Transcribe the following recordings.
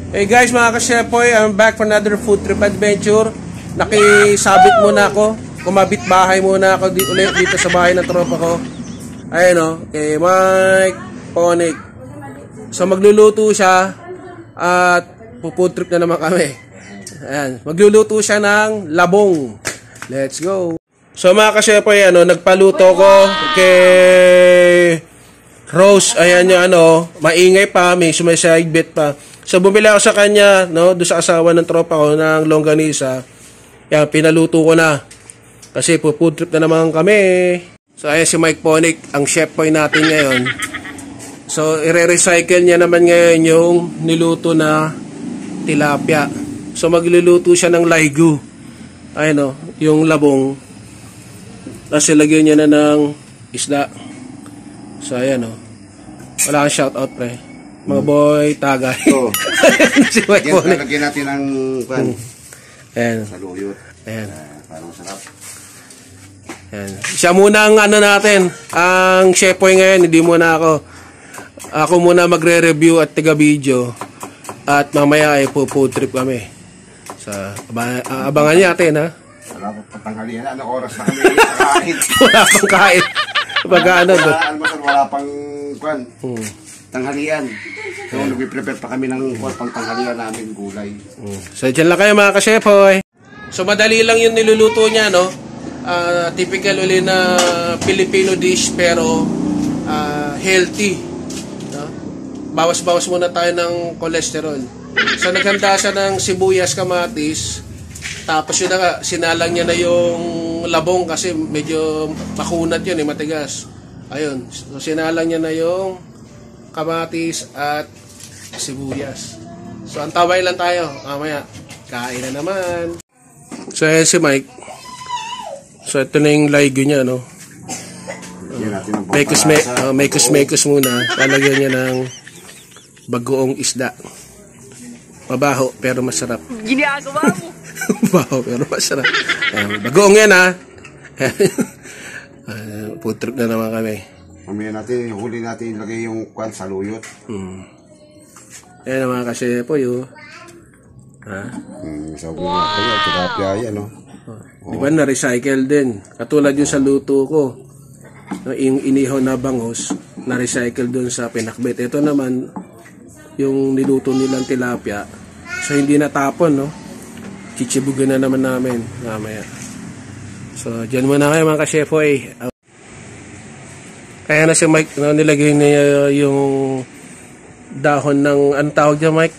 Hey guys, mga ka-Shepoy, I'm back for another food trip adventure. Nakisabit muna ako. Kumabit bahay muna ako ulit dito sa bahay ng tropa ko. Ayun o, kay Mike Ponic. So magluluto siya at food trip na naman kami. Ayan, magluluto siya ng labong. Let's go. So mga ka-Shepoy, nagpaluto ko kay Rose. Ayan yung maingay pa, may sumaside bet pa. So bumili ako sa kanya, doon sa asawa ng tropa ko ng longganisa. Yan, pinaluto ko na. Kasi food trip na naman kami. So ayan si Mike Ponic, ang chef boy natin ngayon. So i-recycle niya naman ngayon yung niluto na tilapia. So magluluto siya ng laigu. Ayun yung labong. Tapos ilagyan niya na ng isda. So ayan wala kang shoutout pre. Mga boy, tagay. Oo. Si Mike Ponic. Lagyan natin ng ayan. saluyot. Ayan. Parang sarap. Ayan. Siya muna ang natin. Ang chef boy ngayon, hindi muna ako. Ako muna magre-review at taga-video. At mamaya ay food trip kami. So, abangan niya natin, ha? Wala pa patanghalian. Anong oras na kami kain? Wala pang kain. Wala pang tanghalian. So, nag-prepare pa kami ng pang tanghalian namin, gulay. So, dyan lang kayo mga ka-Shepoy. So, madali lang yung niluluto niya, typical uli na Filipino dish, pero healthy. Bawas-bawas muna tayo ng cholesterol. So, naghanda siya ng sibuyas, kamatis. Tapos yun na, sinalang niya na yung labong kasi medyo makunat yun, matigas. Ayun. So, sinalang niya na yung kamatis at sibuyas. So, antaway lang tayo. Mamaya, kain na naman. So, ayan si Mike. So, ito na yung laigo niya, Mekos muna. Palagyan niya ng bagoong isda. Mabaho, pero masarap. Ginagawa mo! Mabaho, pero masarap. Ayan, bagoong yan, ha? Food trip na naman kami. Mamaya natin, huli natin ilagay yung saluyot. Ayan ang mga ka-Shepoy, ha? Sabi nga kayo, tilapia yan, Di ba na-recycle din? Katulad yung sa luto ko. Yung inihaw na bangos, na-recycle dun sa pinakbet. Ito naman, yung niluto nilang tilapia. So, hindi natapon, Chichibugan na naman namin. Mamaya. So, dyan muna kayo mga ka-Shepoy. Kaya na si Mike, nilagay niya yung dahon ng, anong tawag dyan, Mike?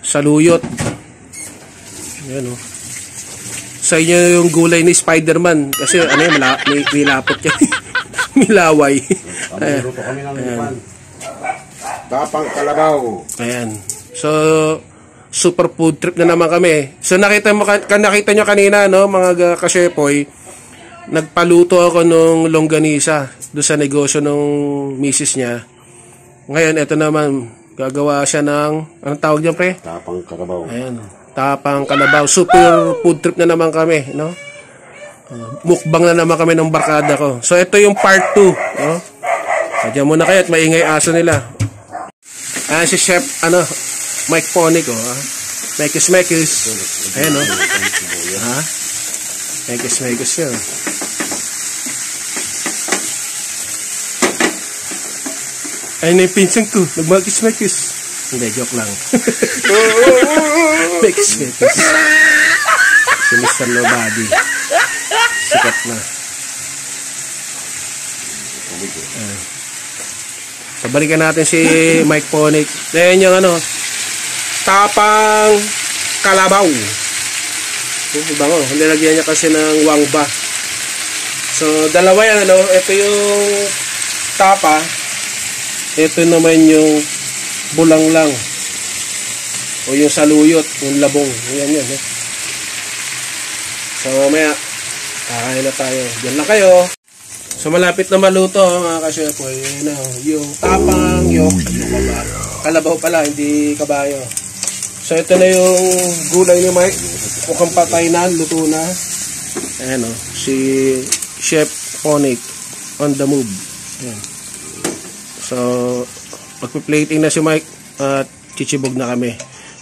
Saluyot. Yan, Sa inyo yung gulay ni Spider-Man. Kasi, may lapot yan. Milaway. Luto kami ng tapang kalabaw. Ayan. So, super food trip na naman kami. So, nakita nyo kanina, mga ka-Shepoy, nagpaluto ako nung longganisa doon sa negosyo nung misis niya. Ngayon, ito naman, gagawa siya ng, anong tawag dyan, pre? Tapang kalabaw. Ayan, tapang kalabaw. Super food trip na naman kami, mukbang na naman kami ng barkada ko. So, ito yung part 2, Diyan muna kayo at maingay aso nila. Ayan si Chef, Mike Ponic, Mekos. Ayan, Mekos yun. Ayun na yung pinsan ko. Nagmekos. Hindi, joke lang. Mekos. Si Mr. Nobody. Sikat na. So, balikan natin si Mike Ponic. Ayan yung tapang kalabaw. Bango. Nilagyan niya kasi ng wangba. So, dalawa yan, ito yung tapa. Ito naman yung bulang lang. O yung saluyot, yung labong. Yan. So, mamaya, kakain na tayo. Diyan lang kayo. So, malapit na maluto, mga ka-Shepoy. Yung tapang, yung kalabaw pala, hindi kabayo. So, ito na yung gulay ni Mike. Mukhang patay na, luto na. Ayan, si Chef Ponic on the move. Ayan. So, magpi-plating na si Mike at chichibog na kami.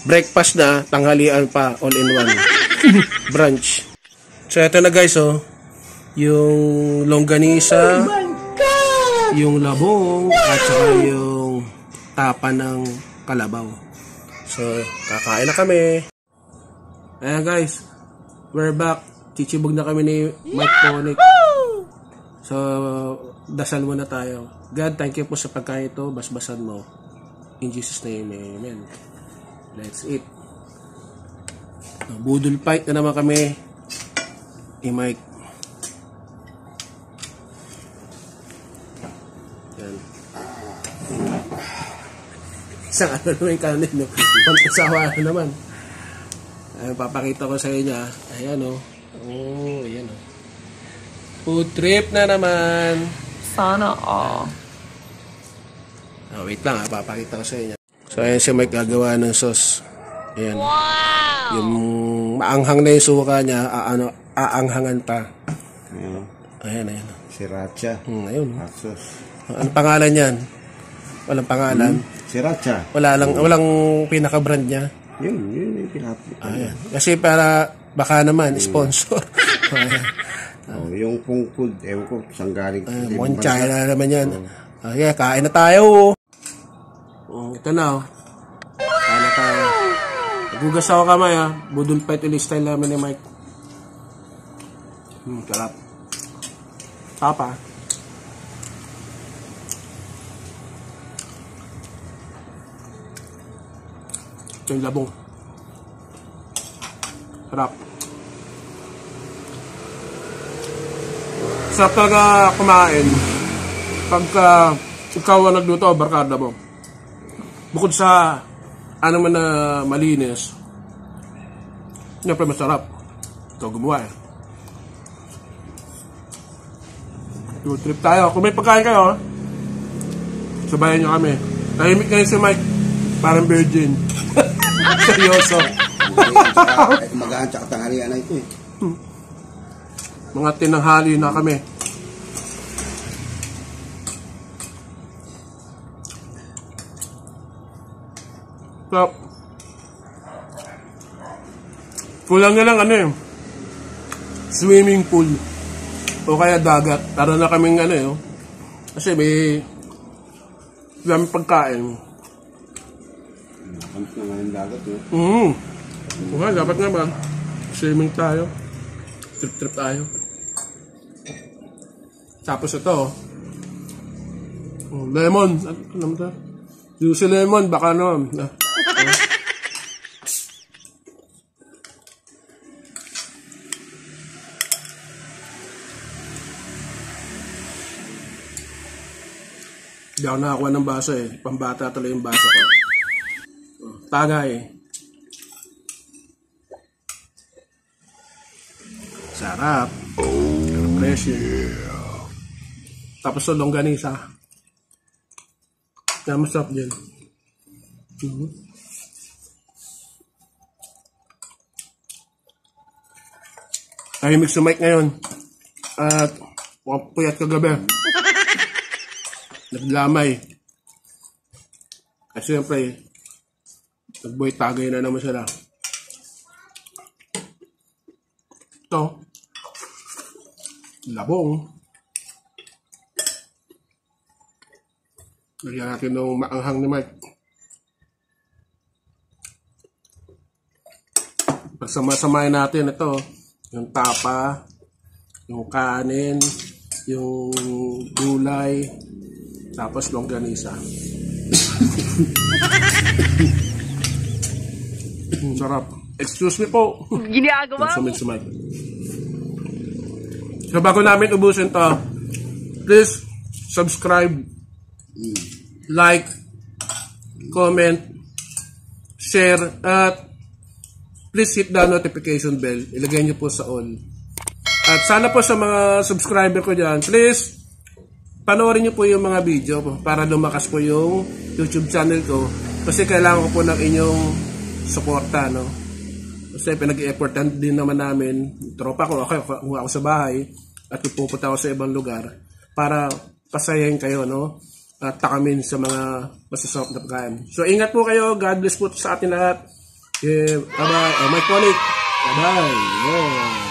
breakfast na, tanghalian pa, all in one. Brunch. So, ito na guys, oh. Yung longganisa, yung labong, at saka yung tapa ng kalabaw. So, kakain na kami. Ayan guys, we're back. Chichibog na kami ni Mike Ponic. So, dasal muna tayo. God, thank you po sa pagkain ito. Basbasan mo. In Jesus' name, amen. Let's eat. Budol fight na naman kami ni Mike. Yan. Isang ano naman yung kanin, no? Pantasawa na naman. Ayan, papakita ko sa inyo. Ayan, o. Oh, ayan, o. Food trip na naman. Sana all. Oh, wait lang, papakita ko sa inyo. So, ayan si Mike gagawa ng sauce. Ayan. Wow! Yung maanghang na yung suka niya, aanghangan pa. Ayan, ayan. Sriracha. Ayun. Asos. Ano pangalan yan? Walang pangalan. Sriracha. Walang pinaka-brand niya. Yun yung pinapit. Ayan. Kasi para baka naman sponsor. Ayan. Oh, yung pong food, ewan ko, saan galing. Mukhang China naman yan. Okay, kain na tayo. Ito na, oh. Kain na tayo. Nagugas ako kamay, ha. Budol fight ulit style namin ni Mike. Sarap. Tapa. Ito yung labong. Sarap. Sarap talaga kumain pagka ikaw ang nagluto, barkada mo. Bukod sa ano man na malinis, siyempre masarap. Ito gumawa eh. Road trip tayo. Kung may pagkain kayo, sabayan nyo kami. Tahimik ngayon si Mike, parang virgin. Seryoso. Magaan tsaka tanghalian na ito eh. Mga tinanghali na kami. So, kulang na lang ano eh, swimming pool o kaya dagat. Tara na kaming ano eh, kasi may daming pagkain. Nakamit na nga yung dagat eh. Okay, dapat nga ba? Swimming tayo. Trip tayo. Tapos ito, lemon. Ano mo ito? Juicy lemon, baka naman. Hindi ako nakakuha ng baso eh. Pambata tuloy yung baso ko. Tagay eh. Sarap. Pressure. Tapos sa longganisa. Kaya masarap din. Tahimik si Mike ngayon. At puyat kagabi. Naglamay. Kasi siyempre, nagboy tagay na naman sila. Ito. Labong. Lagyan natin ng maanghang ni Mike. Pagsama-samahin natin ito. Yung tapa, yung kanin, yung gulay, tapos longganisa. Sarap. Excuse me po. Ginagawa mo. Si Mike. So bago namin ubusin to, please subscribe, like, comment, share, at please hit the notification bell. Ilagay nyo po sa all. At sana po sa mga subscriber ko dyan, please panoorin nyo po yung mga video po para lumakas po yung YouTube channel ko. Kasi kailangan ko po ng inyong suporta, no? Kasi pinag-i-effortan din naman namin, tropa ko, ako sa bahay, at pupunta ako sa ibang lugar para pasayahin kayo, no? At takamin sa mga masasarap na pagkain. So ingat po kayo, God bless po sa atin lahat. Okay, bye-bye. Oh, Mike Ponic. Bye-bye. Yeah.